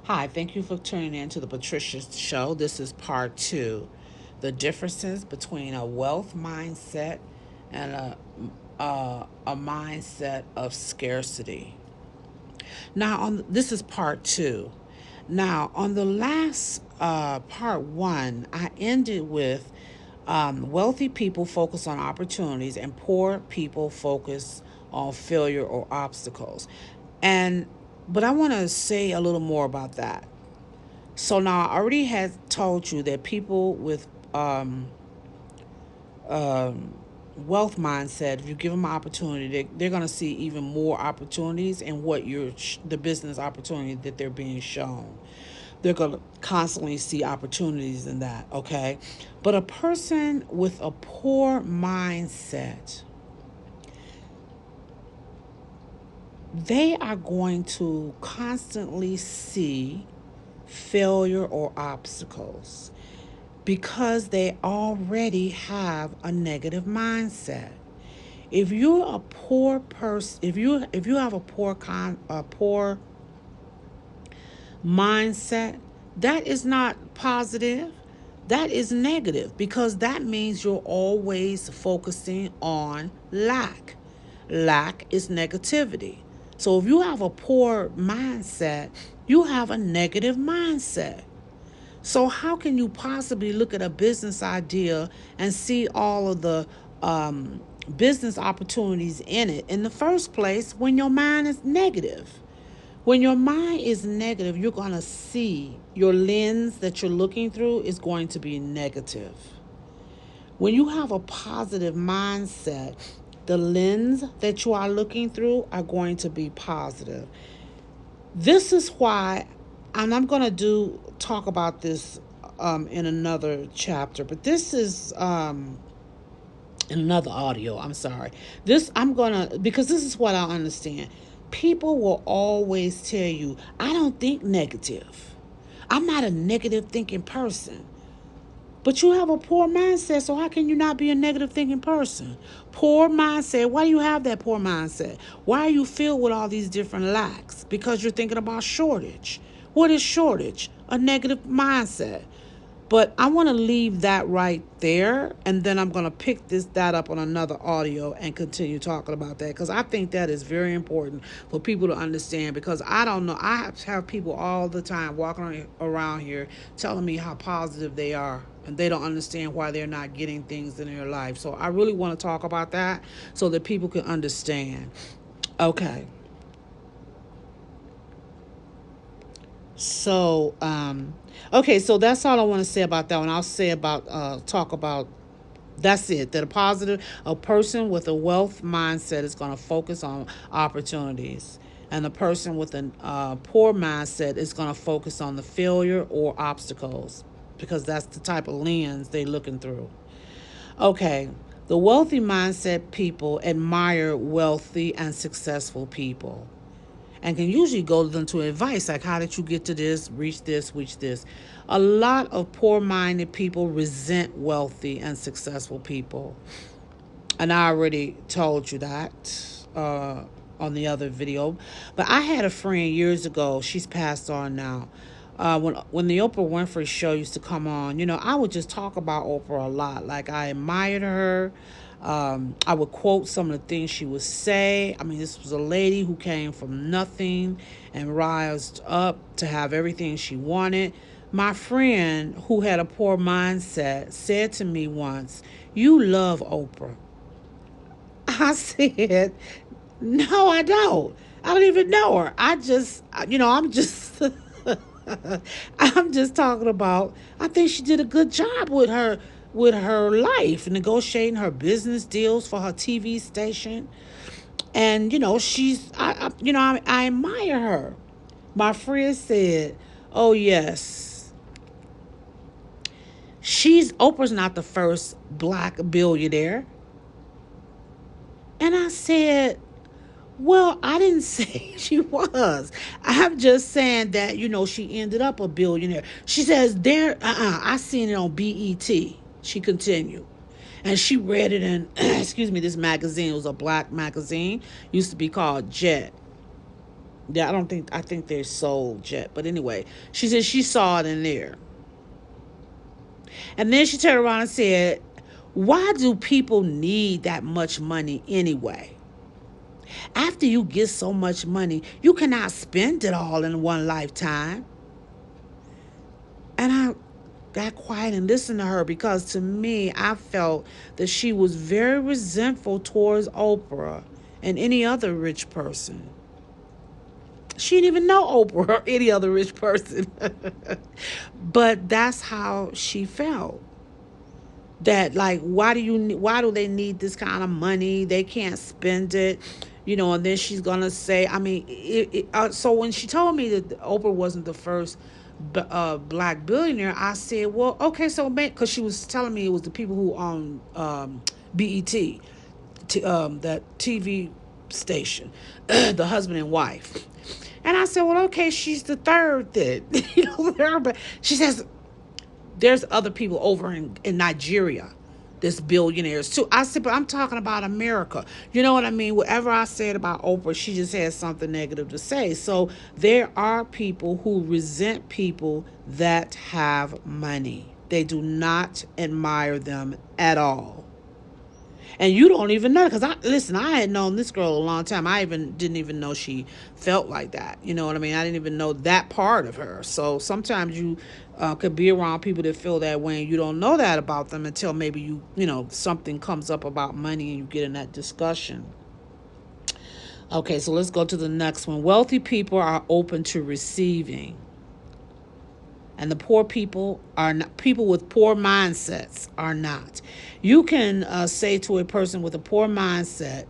Hi, thank you for tuning in to the Patricia Show. This is part two, the differences between a wealth mindset and a mindset of scarcity. Now, this is part two. Now, on the last part one, I ended with wealthy people focus on opportunities and poor people focus on failure or obstacles. And but I want to say a little more about that. So now I already had told you that people with wealth mindset, if you give them an opportunity, they're going to see even more opportunities in the business opportunity that they're being shown. They're going to constantly see opportunities in that, okay? But a person with a poor mindset, they are going to constantly see failure or obstacles because they already have a negative mindset. If you're a poor person, if you have a poor mindset, that is not positive. That is negative because that means you're always focusing on lack. Lack is negativity. So if you have a poor mindset, you have a negative mindset. So, how can you possibly look at a business idea and see all of the business opportunities in it in the first place when your mind is negative? When your mind is negative, you're going to see your lens that you're looking through is going to be negative. When you have a positive mindset, the lens that you are looking through are going to be positive. This is why, and I'm going to do talk about this in another chapter, but this is in another audio. I'm sorry. This I'm gonna because this is what I understand. People will always tell you, "I don't think negative. I'm not a negative thinking person." But you have a poor mindset, so how can you not be a negative thinking person? Poor mindset. Why do you have that poor mindset? Why are you filled with all these different lacks? Because you're thinking about shortage. What is shortage? A negative mindset. But I want to leave that right there, and then I'm going to pick that up on another audio and continue talking about that because I think that is very important for people to understand. Because I don't know, I have people all the time walking around here telling me how positive they are, and they don't understand why they're not getting things in their life. So I really want to talk about that so that people can understand. Okay. So, okay, so that's all I want to say about that one. I'll say about, talk about, that's it. That a person with a wealth mindset is going to focus on opportunities. And the person with a poor mindset is going to focus on the failure or obstacles because that's the type of lens they're looking through. Okay, the wealthy mindset people admire wealthy and successful people and can usually go to them to advice like, how did you get to this, reach this. A lot of poor-minded people resent wealthy and successful people, and I already told you that on the other video. But I had a friend years ago, she's passed on now. When the Oprah Winfrey show used to come on, I would just talk about Oprah a lot. Like, I admired her. I would quote some of the things she would say. I mean, this was a lady who came from nothing and rised up to have everything she wanted. My friend, who had a poor mindset, said to me once, "You love Oprah." I said, "No, I don't. I don't even know her. I'm just, I'm just talking about. I think she did a good job with her life, negotiating her business deals for her TV station, and I admire her." My friend said, "Oh yes, she's Oprah's not the first black billionaire," and I said, "Well, I didn't say she was. I'm just saying that, she ended up a billionaire." She says, I seen it on BET. She continued. And she read it in, excuse me, this magazine. It was a black magazine. Used to be called Jet. Yeah, I think they're sold yet. But anyway, she said she saw it in there. And then she turned around and said, why do people need that much money anyway? After you get so much money, you cannot spend it all in one lifetime. And I got quiet and listened to her because to me, I felt that she was very resentful towards Oprah and any other rich person. She didn't even know Oprah or any other rich person. But that's how she felt. That like why do they need this kind of money? They can't spend it, and then she's gonna say, I mean, so when she told me that Oprah wasn't the first black billionaire, I said, well, okay, so because she was telling me it was the people who own BET, that TV station, the husband and wife. And I said, well, okay, she's the third then. But she says there's other people over in Nigeria that's billionaires too. I said, but I'm talking about America. You know what I mean? Whatever I said about Oprah, she just has something negative to say. So there are people who resent people that have money. They do not admire them at all. And you don't even know, because I had known this girl a long time. I even didn't even know she felt like that. You know what I mean? I didn't even know that part of her. So sometimes you could be around people that feel that way, and you don't know that about them until maybe something comes up about money and you get in that discussion. Okay, so let's go to the next one. Wealthy people are open to receiving, and the poor people are not. People with poor mindsets are not. You can say to a person with a poor mindset,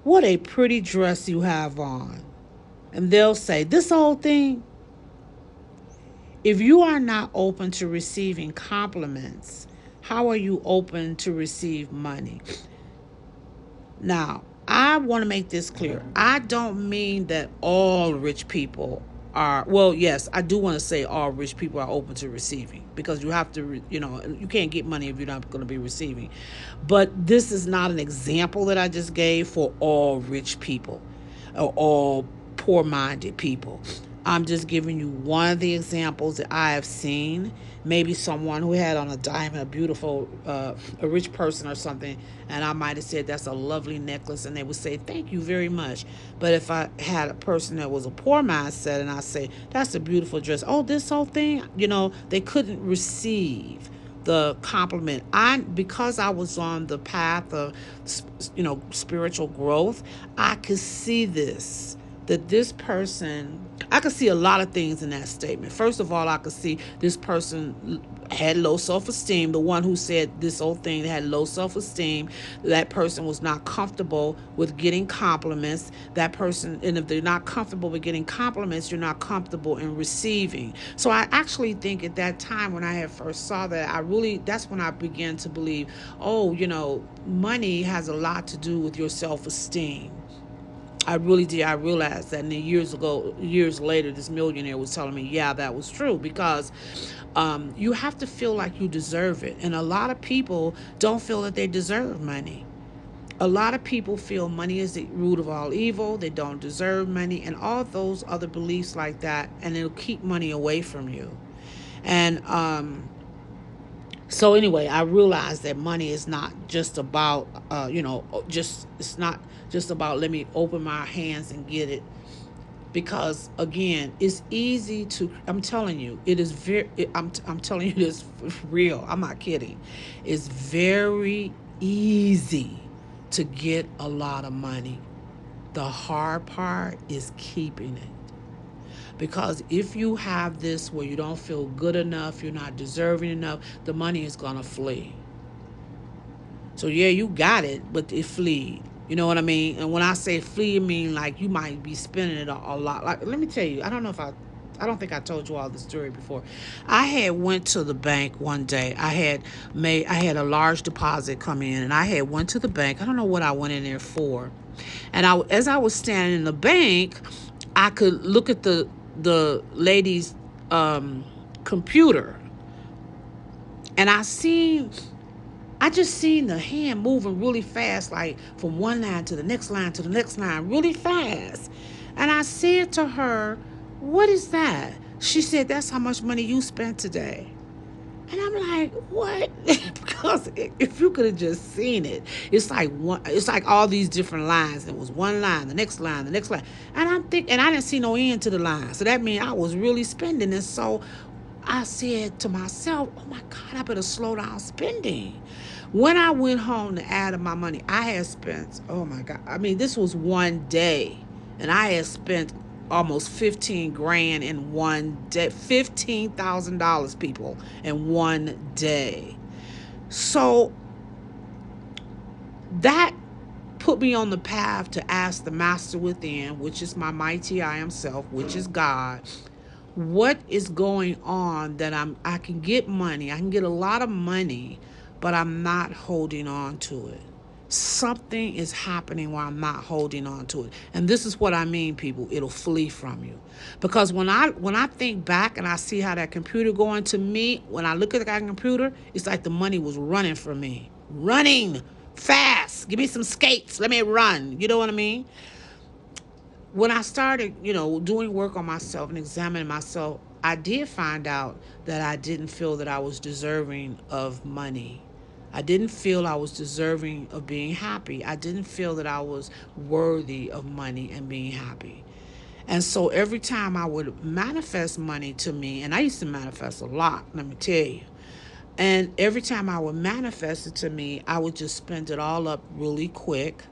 what a pretty dress you have on, and they'll say, this old thing. If you are not open to receiving compliments, how are you open to receive money? Now, I want to make this clear. I don't mean that all rich people are, well, yes, I do want to say all rich people are open to receiving, because you have to, you can't get money if you're not going to be receiving. But this is not an example that I just gave for all rich people or all poor-minded people. I'm just giving you one of the examples that I have seen. Maybe someone who had on a diamond, a beautiful, a rich person or something, and I might have said, that's a lovely necklace, and they would say, thank you very much. But if I had a person that was a poor mindset and I say, that's a beautiful dress, oh, this whole thing, they couldn't receive the compliment. Because I was on the path of spiritual growth, I could see this, that this person, I could see a lot of things in that statement. First of all, I could see this person had low self-esteem. The one who said this whole thing had low self-esteem. That person was not comfortable with getting compliments. That person, and if they're not comfortable with getting compliments, you're not comfortable in receiving. So I actually think at that time when I had first saw that, that's when I began to believe, money has a lot to do with your self-esteem. I really did. I realized that. And then years later, this millionaire was telling me, yeah, that was true, because you have to feel like you deserve it. And a lot of people don't feel that they deserve money. A lot of people feel money is the root of all evil. They don't deserve money and all those other beliefs like that. And it'll keep money away from you. And so anyway, I realized that money is not just about, it's not just about, let me open my hands and get it. Because again, it's easy to, I'm telling you, it is I'm telling you this for real. I'm not kidding. It's very easy to get a lot of money. The hard part is keeping it. Because if you have this where you don't feel good enough, you're not deserving enough, the money is going to flee. So yeah, you got it, but it fleed. You know what I mean? And when I say flee, I mean like you might be spending it a lot. Like, let me tell you, I don't think I told you all the story before. I had went to the bank one day. I had a large deposit come in, and I had went to the bank. I don't know what I went in there for. And as I was standing in the bank, I could look at the lady's computer, and I just seen the hand moving really fast, like from one line to the next line to the next line, really fast. And I said to her, what is that? She said, that's how much money you spent today. And I'm like, what? Because if you could have just seen it, it's like all these different lines. There was one line, the next line, the next line. And I'm thinking, and I didn't see no end to the line. So that means I was really spending. And so I said to myself, oh my God, I better slow down spending. When I went home to add up my money, I had spent, oh my God, I mean, this was one day. And I had spent almost 15 grand in one day, $15,000, people, in one day. So that put me on the path to ask the master within, which is my mighty I am self, which is God, what is going on that I can get money, I can get a lot of money, but I'm not holding on to it. Something is happening where I'm not holding on to it. And this is what I mean, people. It'll flee from you. Because when I think back and I see how that computer going, to me, when I look at that computer, it's like the money was running from me. Running fast. Give me some skates. Let me run. You know what I mean? When I started, doing work on myself and examining myself, I did find out that I didn't feel that I was deserving of money. I didn't feel I was deserving of being happy. I didn't feel that I was worthy of money and being happy. And so every time I would manifest money to me, and I used to manifest a lot, let me tell you. And every time I would manifest it to me, I would just spend it all up really quick.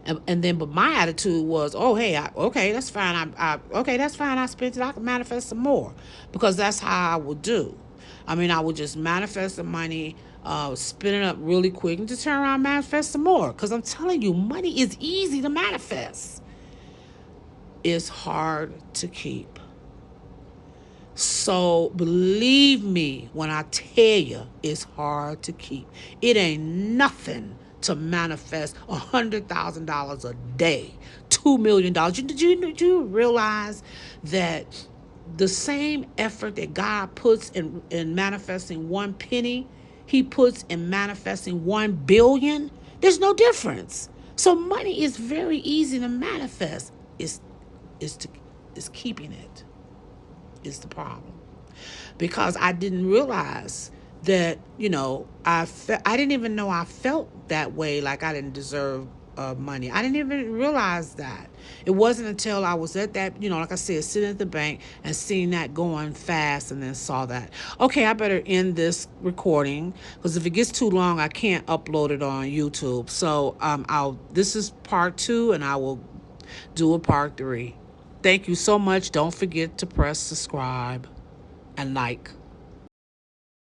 And then, but my attitude was, oh, hey, okay, that's fine. Okay, that's fine. I spent it. I can manifest some more, because that's how I would do. I mean, I would just manifest the money, spin it up really quick, and just turn around and manifest some more. Because I'm telling you, money is easy to manifest. It's hard to keep. So believe me when I tell you, it's hard to keep. It ain't nothing to manifest $100,000 a day, $2 million. Did you realize that the same effort that God puts in manifesting one penny, He puts in manifesting 1 billion? There's no difference. So money is very easy to manifest. It's is to is keeping it is the problem. Because I didn't realize that, I didn't even know I felt that way, like I didn't deserve money. I didn't even realize that. It wasn't until I was at that, like I said, sitting at the bank and seeing that going fast, and then saw that. Okay, I better end this recording, because if it gets too long, I can't upload it on YouTube. So this is part 2, and I will do a part 3. Thank you so much. Don't forget to press subscribe and like.